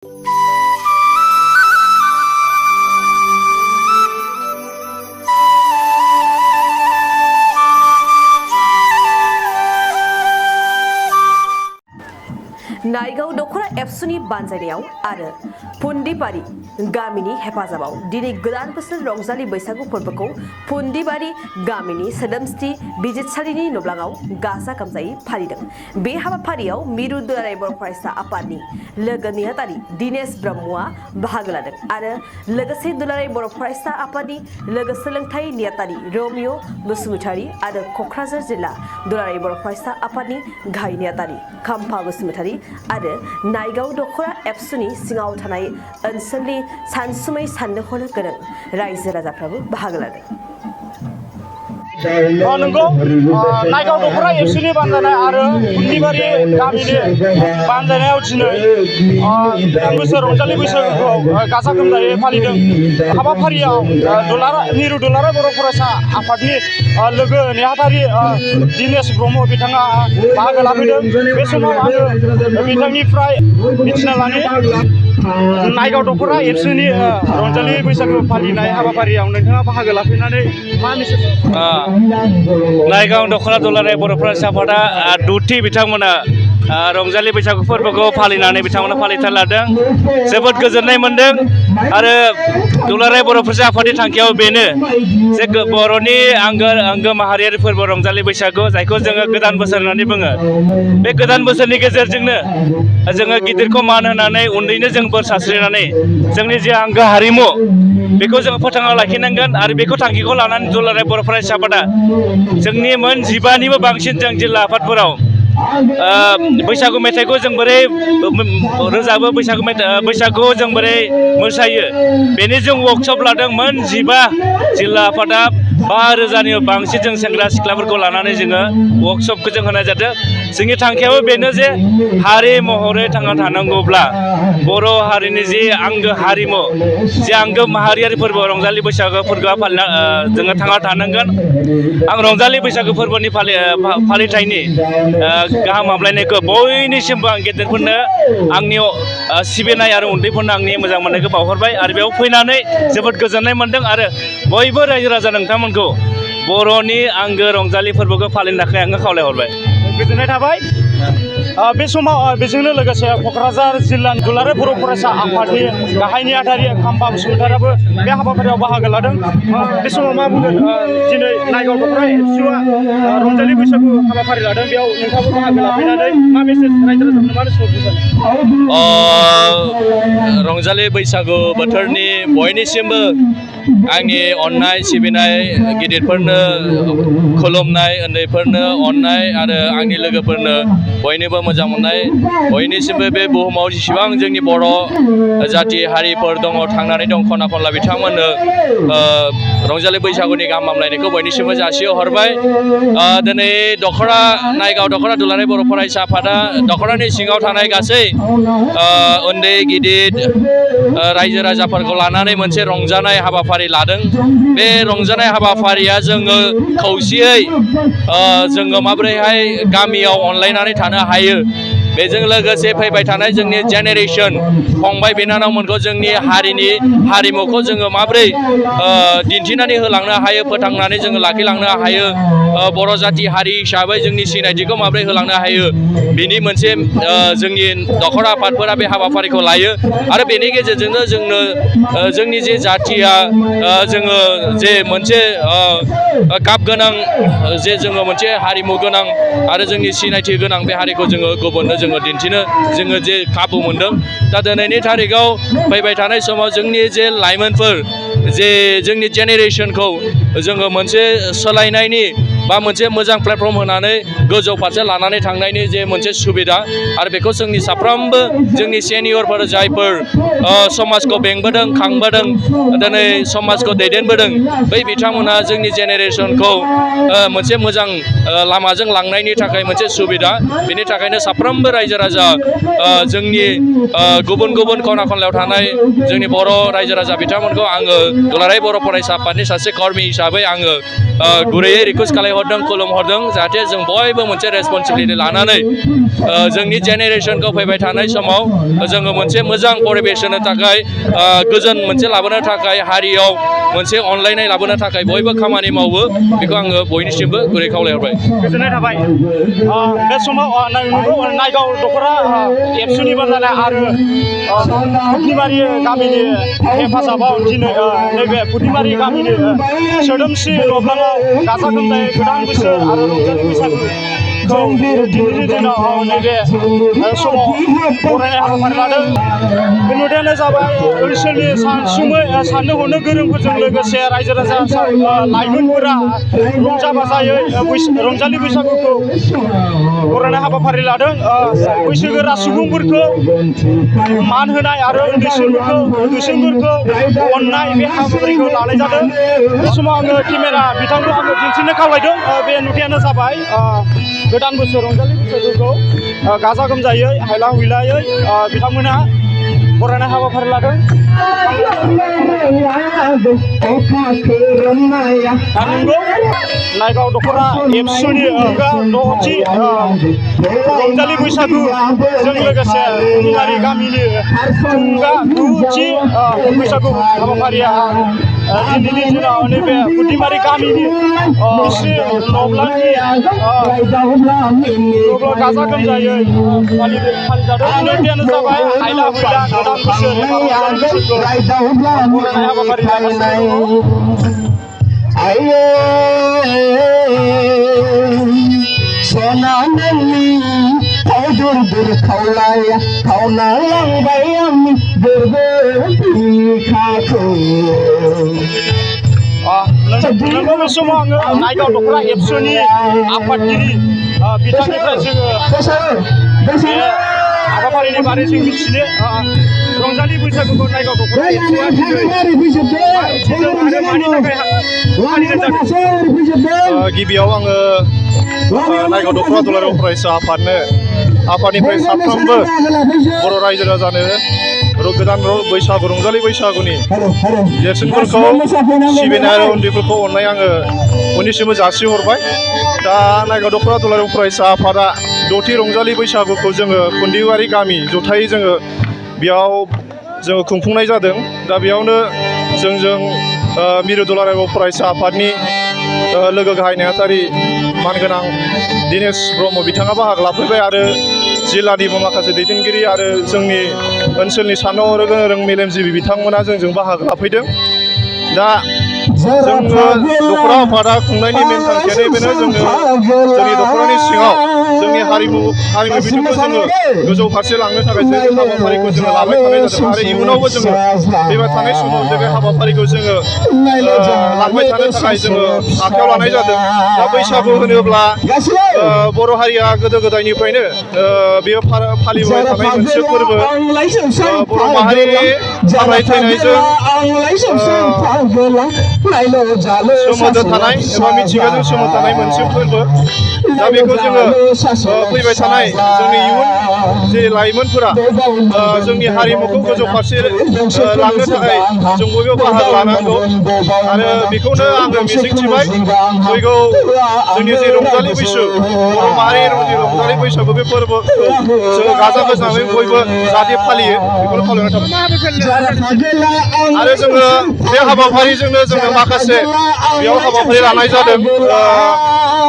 नायगाव दख'र एबसुनि बानजायनायाव आरो पुन्दिबारि गामिनि हेफाजाबाव दिनै गोदान बोसोर रंजालि बैसागु फोरबोखौ पुन्दिबारि गामिनि सोदोमस्रि बिजिरसालिनि नब्लाङाव गाजा गोमजायै फालिदों। बे हाबाफारियाव मिरु दुलाराय बर' फरायसा आफादनि लोगो नेहाथारि दिनेश ब्रह्मआ बाहागो लादों आरो लोगोसे दुलाराय बर' फरायसा आफादनि लोगो सोलोंथाइ नेहाथारि रमिय बसुमतारी आरो क'क्राझार जिल्ला दुलाराय बर' फरायसा आफादनि गाहाय नेहाथारि खाम्फा बसुमतारी आरो नायगाव दख'र एबसुनि सिङाव थानाय ओनसोलनि सानसुमै साननो हनो गोरों रायजो राजाफ्राबो बाहागो लादों। नंगौ नायगाव दख'र एबसुनि बानजायनाय आरो पुन्दिबारि गामिनि बानजायनायाव दिनै बोसोर रंजालि बैसागुखौ गाजा गोमजायै फालिदों। हाबाफारियाव मिरु दुलाराय बर' फरायसा आफादनि लोगो नेहाथारि दिनेश ब्रह्म बिथाङा बाहागो लाफैदों। बे समाव आङो बिथांनिफ्राय मिथिना लानि नायगाव दख'र एबसुनि रंजालि बैसागु फालिनाय हाबाफारियाव नोंथाङा बाहागो लाफैनानै मा मेसेज नायगाव दख'र दुलाराय बर' फरायसा आफादा दुथि बिथांमोना रंजालि बैसागु फोरबोखौ फालिनानै बिथांमोना फालिथाय लादों। जोबोद गोजोननाय मोनदों आरो दुलाराय बर' फरायसा आफादनि थांखियाव बेनो जे बर'नि आंगो माहारियारि फोरबो रंजालि बैसागु जायखौ जोङो गोदान बोसोर होननानै बुङो। बे गोदान बोसोरनि गेजेरजोंनो जोङो गिदिरखौ मान होनानै उन्दैनो जों बोर सारस्रिनानै जोंनि जे आंगो हारिमु बेखौ जोङो फोथांना लाखिनांगोन आरो बेखौ थांखिखौ लानानै दुलाराय बर' फरायसा आफादा जोंनि मोन 12निबो बांसिन जों जिल्ला आफादफोराव बैसागु मेथाइखौ जों बोरै रोजाबो बैसागु जों बोरै मोसायो बेनि जों वर्कशप लादों। मोन 12 जिल्ला आफादा 5000नि बांसिन जों सेंग्रा सिख्लाफोरखौ लानानै जोङो वर्कशपखौ जों होनाय जादों। जोंनि थांखियाबो बेनो जे हारि महरै थांना थानांगौब्ला बर' हारिनि जि आंगो हारिमु जे आंगो माहारियारि फोरबो रंजालि बैसागु फोरबोआ जोङो थांना थानांगोन। आं रंजालि बैसागु फोरबोनि फालिथायनि गाहाम हामलायनायखौ बयनिसिमबो आं गेदेरफोरनो आंनि सिबिनाय आरो उन्दैफोरनो आंनि मोजां मोननायखौ बावहरबाय आरो बेयाव फैनानै जोबोद गोजोननाय मोनदों आरो बयबो रायजो राजा नोंथांमोनखौ बर'नि आंगो रंजालि फोरबोखौ फालिनो थाखाय आङो खावलायहरबाय। गोजोननाय थाबाय। बे समाव बेजोंनो लोगोसे क'क्राझार जिल्लानि दुलाराय बर' फरायसा आफादनि गाहाय नेहाथारि खाम्फा बसुमतारियाबो बे हाबाफारियाव बाहागो लादों। बे समाव मा बुंगोन दिनै नायगाव दख'र एबसुआ रंजालि बैसागु हाबाफारि लादों बेयाव नोंथाङाबो बाहागो लाफैनानै मा मेसेज रायजो राजाफोरनो मा मेसेज होगोन? रंजालि बैसागु बोथोरनि बयनिसिमबो आंनि अननाय सिबिनाय गिदिरफोरनो खुलुमनाय उन्दैफोरनो अननाय आरो आंनि लोगोफोरनो बयनोबो मोजां मोननाय बयनिसिमबो बे बुहुमाव जेसेबां जोंनि बर' जाथि हारिफोर दङ थांनानै दं खना खनला बिथांमोननो रंजालि बैसागुनि गाहाम हामलायनायखौ बयनिसिमबो जासिहरबाय। दिनै नायगाव दख'र दुलाराय बर' फरायसा आफादा दख'रनि सिङाव थानाय गासै उन्दै गिदिर रायजो राजाफोरखौ लानानै मोनसे रंजानाय हाबाफारि लादों। बे रंजानाय हाबाफारिया जोङो खौसेयै जोङो माबोरैहाय गामियाव अनलायनानै थानो हायो बेजों लोगोसे फैबाय थानाय जोंनि जेनेरेसन फंबाय बिनानावमोनखौ जोंनि हारिमुखौ जोङो माबोरै दिन्थिनानै होलांनो हायो फोथांनानै जोङो लाखिलांनो हायो बर' जाथि हारि हिसाबै जोंनि सिनायथिखौ माबोरै होलांनो हायो बिनि मोनसे जोंनि दख'र आफादफोरा बे हाबाफारिखौ लायो आरो बेनि गेजेरजोंनो जोंनि जे जाथिया जोङो जे मोनसे गाब गोनां जे जोङो मोनसे हारिमु गोनां आरो जोंनि सिनायथि गोनां बे हारिखौ जोङो गुबुननो जोङो दिन्थिनो जोङो जे खाबु मोनदों। दा दिनैनि थारिखआव फैबाय थानाय समाव जोंनि जे लाइमोनफोर जे जोंनि जेनेरेसनखौ जोङो मोनसे सोलायनायनि बा मोनसे मोजां प्लेटफर्म होनानै गोजौ फारसे लानानै थांनायनि जे मोनसे सुबिदा आरो बेखौ जोंनि साफ्रोमबो जोंनि सेनियरफोर जायफोर समाजखौ बेंबोदों खांबोदों दिनै समाजखौ दैदेनबोदों बै बिथांमोना जोंनि जेनेरेसनखौ मोनसे मोजां लामाजों लांनायनि थाखाय मोनसे सुबिदा। बेनि थाखायनो साफ्रोमबो रायजो राजा जोंनि गुबुन गुबुन खना खनलायाव थानाय जोंनि बर' रायजो राजा बिथांमोनखौ आङो दुलाराय बर' फरायसा आफादनि सासे कर्मि हिसाबै आङो गुरैयै रिकुवेस्ट खालामहरो हरदों खुलुम हरदों जाहाथे जों बयबो मोनसे रेसपन्सिबिलिटि लानानै जोंनि जेनेरेसनखौ फैबाय थानाय समाव जोङो मोनसे मोजां परिबेस होनो थाखाय गोजोन मोनसे लाबोनो थाखाय हारियाव मोनसे अनलायनाय लाबोनो थाखाय बयबो खामानि मावो बेखौ आङो बयनिसिमबो गुरै खावलायहरबाय गोजोननाय थाबाय बे समाव नायगाव दख'रा एबसुनि बानजायनाय आरो फुथिमारि गामिनि हेफाजाबाव दिनै नैबे फुथिमारि गामिनि सोदोमस्रि न'ब्लाङाव गाजा गोमजायै गोदान बोसोर आरो रंजालि बैसागुखौ दिनैनि दिनाव नैबे समाव बरायनाय हाबाफारि लादों। बे नुथायानो जाबाय ओनसोलनि सानसुमै साननो हनो गोरोंफोरजों लोगोसे रायजो राजा लाइमोनफोरा रंजा बाजायै रंजालि बैसागुखौ बरायनाय हाबाफारि लादों। बैसोगोरा सुबुंफोरखौ मान होनाय आरो उन्दैसिनफोरखौ अननाय बे हाबाफारिखौ लानाय जादों। बे समाव आङो केमेरा बिथांखौ आङो दिन्थिनो खावलायदों। बे नुथायानो जाबाय गोदान बोसोर रंजालि बैसागुखौ गाजा गोमजायै हायला हुइलायै बिथांमोना बरायनाय हाबाफारि लादों। नंगौ नायगाव दख'रा एबसुनि द'थि रंजालि बैसागुजों लोगोसे फुथिमारि गामिनि थुंगा 9थि बैसागु हाबाफारिया दिनैनि दिनाव नैबे फुथिमारि गामिनि न'ब्लांनि गाजा गोमजायै फालिजादों। नुथायानो जाबाय हायला हुइला गोदान बोसोर एबा रंजालि बोसोरखौ बरायनाय हाबाफारि लागासिनो नंगौ बे समाव आङो नायगाव दख'रा एबसुनि आफादगिरि बिथांनिफ्राय जोङो बे हाबाफारिनि बारै जों मिथिनो रंजालि बैसागुखौ नायगाव दख'रा एबसुआ गिबियाव आङो नायगाव दख'रा दुलाराय फरायसा आफादनिफ्राय साफ्रोमबो बर' रायजो राजानो गोदान बैसागु रंजालि बैसागुनि देरसिनफोरखौ सिबिनाय आरो उन्दैफोरखौ अननाय आङो बयनिसिमबो जासिहरबाय। दा नायगाव दख'रा दुलाराय फरायसा आफादा 6थि रंजालि बैसागुखौ जोङो फुन्दिबारि गामि जथायै जोङो बेयाव जोङो खुंफुंनाय जादों। दा बेयावनो जोंजों मिरु दुलाराय फरायसा आफादनि लोगो गाहाय नेहाथारि मानगोनां दिनेश ब्रह्म बिथाङा बाहागो लाफैबाय आरो जिल्लानिबो माखासे दैदेनगिरि आरो जोंनि ओनसोलनि साननो हनो गोरों मेलेमजिबि बिथांमोना जोंजों बाहागो लाफैदों। दा जोङो दख'रा आफादा खुंनायनि मेन थांखियानो बेनो जोंनि दख'रानि सिङाव जोंनि हारिमु बिथिंखौ जोङो गोजौ फारसे लांनो थाखाय जों हाबाफारिखौ जोङो लाबाय थानाय जादों आरो इयुनावबो जोङो फैबाय थानाय समाव बे हाबाफारिखौ जोङो लांबाय थानो थाखाय जोङो आखायाव लानाय जादों। दा बैसागु होनोब्ला बर' हारिया गोदो गोदायनिफ्रायनो बेयो फालिबोबाय थानाय मोनसे फोरबो। बर' माहारिनि थांनाय थैनायजों सोमोन्दो थानाय एबा मिथिंगाजों सोमोन्दो थानाय मोनसे फोरबो। दा बेखौ जोङो फैबाय थानाय जोंनि इयुन जे लाइमोनफोरा जोंनि हारिमुखौ गोजौ फारसे लांनो थाखाय जों बयबो बाहागो लानांगौ आरो बेखौनो आङो मिजिंथिबाय फैगौ जोंनि जे रंजालि बैसागु बर' माहारिनि रंजालि बैसागु बे फोरबोखौ जोङो गाजा गोमजायै बयबो जाहाथे फालियो बेखौनो खावलायनाय थाबाय। आरो जोङो बे हाबाफारिजोंनो जोङो माखासे बेयाव हाबाफारि लानाय जादों।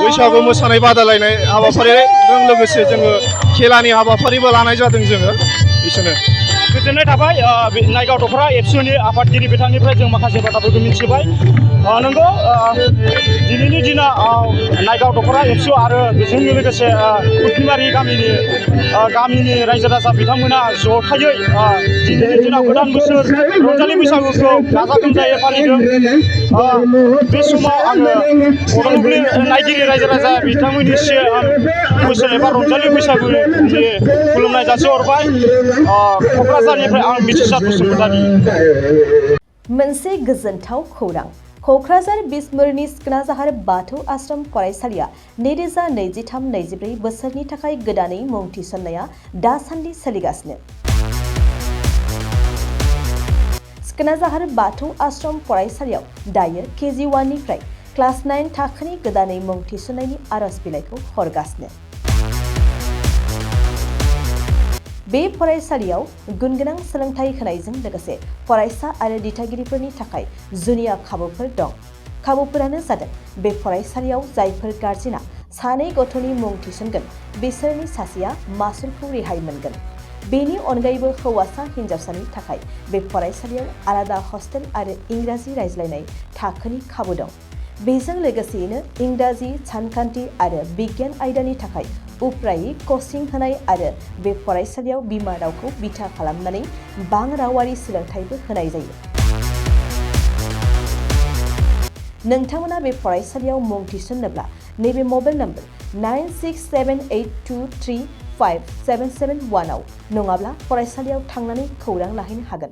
बैसागु मोसानाय बादायलायनाय हाबाफारिजों लोगोसे जोङो खेलानि हाबाफारिबो लानाय जादों जोङो बिसोरनो। गोजोननाय थाबाय नायगाव दख'रा एबसुनि आफादगिरि बिथांनिफ्राय जों माखासे बाथ्राफोरखौ मिथिबाय। नंगौ दिनैनि दिनाव नायगाव दख'रा एबसु आरो बेजों लोगोसे फुथिमारि गामिनि रायजो राजा बिथांमोना जथायै दिनैनि दिनाव गोदान बोसोर रंजालि बैसागुखौ गाजा गोमजायै फालिदों। बे समाव आङो बड'लेण्डनि नायगिरि रायजो राजा बिथांमोननिसिम बोसोर एबा रंजालि बैसागुनि खुलुमनाय जासिहरबाय। क'क्राझारनिफ्राय आं मिथिसार बसुमतारी। मोनसे गोजोनथाव खौरां क'क्राझार बिसमुरिनि सिखोनाजाहार बाथौ आश्रम फरायसालिया 2023-24 बोसोरनि थाखाय गोदानै मुं थिसननाया दासान्दि सोलिगासिनो। सिखोनाजाहार बाथौ आश्रम फरायसालियाव दायो KG 1 निफ्राय क्लास 9 थाखोनि गोदानै मुं थिसननायनि आर'ज बिलाइखौ हरगासिनो। बे फरायसालियाव गुनगोनां सोलोंथाइ होनायजों लोगोसे फरायसा आरो दिथागिरिफोरनि थाखाय जुनिया खाबुफोर दं। खाबुफोरानो जादों बे फरायसालियाव जायफोर गार्जेना सानै गथ'नि मुं थिसनगोन बिसोरनि सासेया मासुलखौ रेहाय मोनगोन। बेनि अनगायैबो हौवासा हिन्जावसानि थाखाय बे फरायसालियाव आलादा हस्टेल आरो इंराजि रायज्लायनाय थाखोनि खाबु दं। बेजों लोगोसेयैनो इंराजि, सानखान्थि आरो बिगियान आयदानि थाखाय उफ्रायै कचिं होनाय आरो बे फरायसालियाव बिमा रावखौ बिथा खालामनानै बां रावारि सोलोंथाइबो होनाय जायो। नोंथांमोना बे फरायसालियाव मुं थिसन्नोब्ला नैबे मबाइल नम्बर 9678235771 आव नङाब्ला फरायसालियाव थांनानै खौरां लाहैनो हागोन।